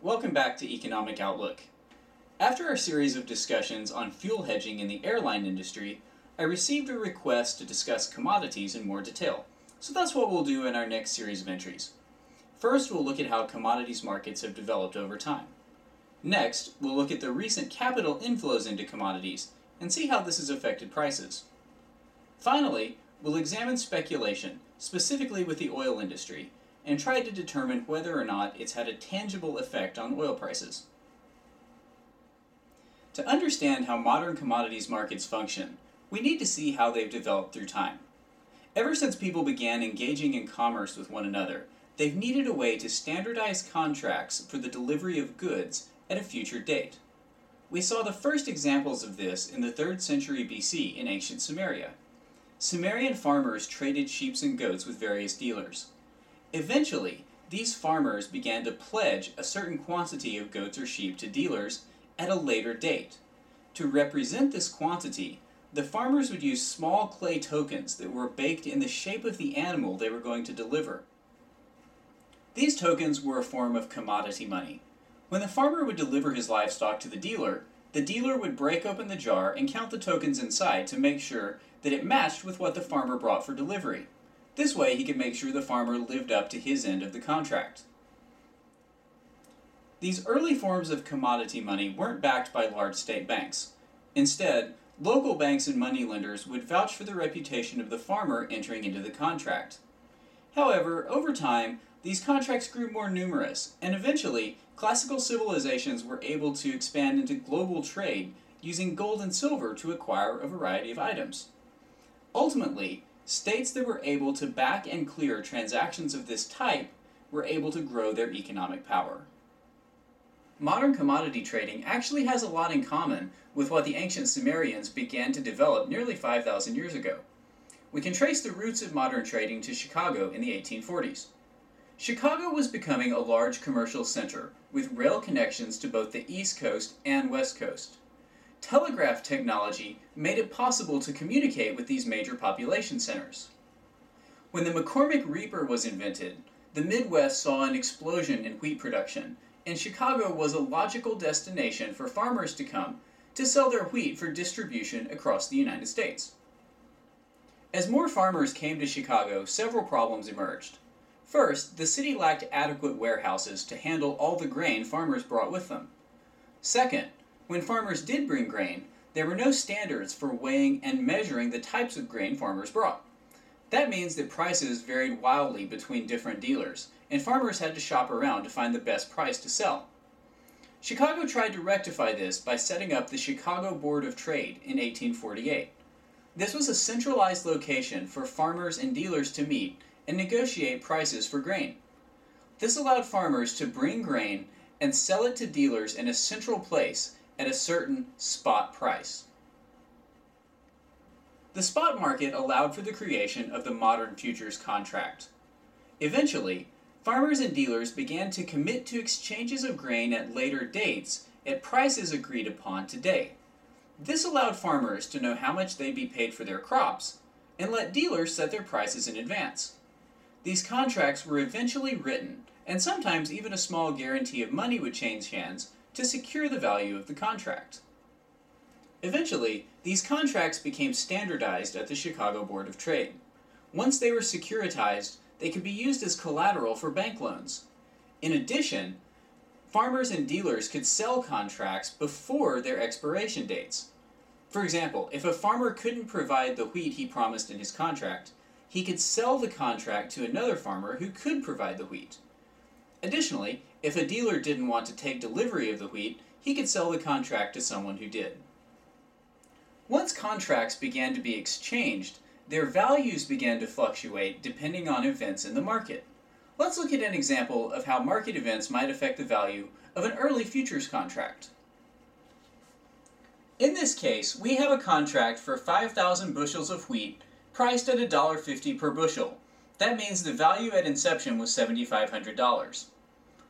welcome back to Economic Outlook. After our series of discussions on fuel hedging in the airline industry, I received a request to discuss commodities in more detail, so that's what we'll do in our next series of entries. First, we'll look at how commodities markets have developed over time. Next, we'll look at the recent capital inflows into commodities and see how this has affected prices. Finally, we'll examine speculation, specifically with the oil industry, and try to determine whether or not it's had a tangible effect on oil prices. To understand how modern commodities markets function, we need to see how they've developed through time. Ever since people began engaging in commerce with one another, they've needed a way to standardize contracts for the delivery of goods at a future date. We saw the first examples of this in the 3rd century BC in ancient Sumeria. Sumerian farmers traded sheep and goats with various dealers. Eventually, these farmers began to pledge a certain quantity of goats or sheep to dealers at a later date. To represent this quantity, the farmers would use small clay tokens that were baked in the shape of the animal they were going to deliver. These tokens were a form of commodity money. When the farmer would deliver his livestock to the dealer would break open the jar and count the tokens inside to make sure that it matched with what the farmer brought for delivery. This way he could make sure the farmer lived up to his end of the contract. These early forms of commodity money weren't backed by large state banks. Instead, local banks and moneylenders would vouch for the reputation of the farmer entering into the contract. However, over time, these contracts grew more numerous, and eventually, classical civilizations were able to expand into global trade using gold and silver to acquire a variety of items. Ultimately, states that were able to back and clear transactions of this type were able to grow their economic power. Modern commodity trading actually has a lot in common with what the ancient Sumerians began to develop nearly 5,000 years ago. We can trace the roots of modern trading to Chicago in the 1840s. Chicago was becoming a large commercial center with rail connections to both the East Coast and West Coast. Telegraph technology made it possible to communicate with these major population centers. When the McCormick Reaper was invented, the Midwest saw an explosion in wheat production, and Chicago was a logical destination for farmers to come to sell their wheat for distribution across the United States. As more farmers came to Chicago, several problems emerged. First, the city lacked adequate warehouses to handle all the grain farmers brought with them. Second, when farmers did bring grain, there were no standards for weighing and measuring the types of grain farmers brought. That means that prices varied wildly between different dealers, and farmers had to shop around to find the best price to sell. Chicago tried to rectify this by setting up the Chicago Board of Trade in 1848. This was a centralized location for farmers and dealers to meet and negotiate prices for grain. This allowed farmers to bring grain and sell it to dealers in a central place at a certain spot price. The spot market allowed for the creation of the modern futures contract. Eventually, farmers and dealers began to commit to exchanges of grain at later dates at prices agreed upon today. This allowed farmers to know how much they'd be paid for their crops and let dealers set their prices in advance. These contracts were eventually written, and sometimes even a small guarantee of money would change hands to secure the value of the contract. Eventually, these contracts became standardized at the Chicago Board of Trade. Once they were securitized, they could be used as collateral for bank loans. In addition, farmers and dealers could sell contracts before their expiration dates. For example, if a farmer couldn't provide the wheat he promised in his contract, he could sell the contract to another farmer who could provide the wheat. Additionally, if a dealer didn't want to take delivery of the wheat, he could sell the contract to someone who did. Once contracts began to be exchanged, their values began to fluctuate depending on events in the market. Let's look at an example of how market events might affect the value of an early futures contract. In this case, we have a contract for 5,000 bushels of wheat priced at $1.50 per bushel. That means the value at inception was $7,500.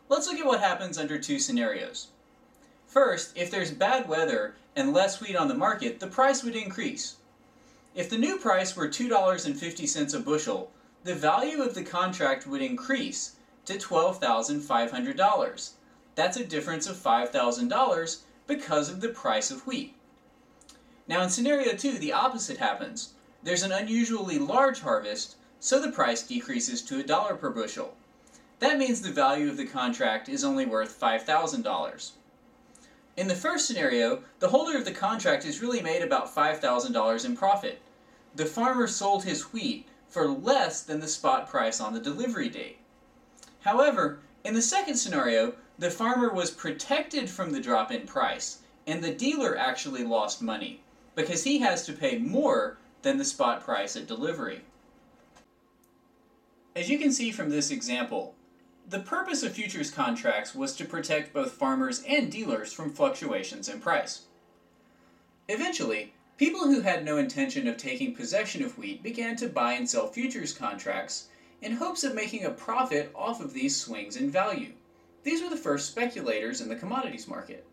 Let's look at what happens under two scenarios. First, if there's bad weather and less wheat on the market, the price would increase. If the new price were $2.50 a bushel, the value of the contract would increase to $12,500. That's a difference of $5,000 because of the price of wheat. Now in scenario 2, the opposite happens. There's an unusually large harvest, so the price decreases to $1 per bushel. That means the value of the contract is only worth $5,000. In the first scenario, the holder of the contract has really made about $5,000 in profit. The farmer sold his wheat for less than the spot price on the delivery date. However, in the second scenario, the farmer was protected from the drop in price, and the dealer actually lost money, because he has to pay more than the spot price at delivery. As you can see from this example, the purpose of futures contracts was to protect both farmers and dealers from fluctuations in price. Eventually, people who had no intention of taking possession of wheat began to buy and sell futures contracts in hopes of making a profit off of these swings in value. These were the first speculators in the commodities market.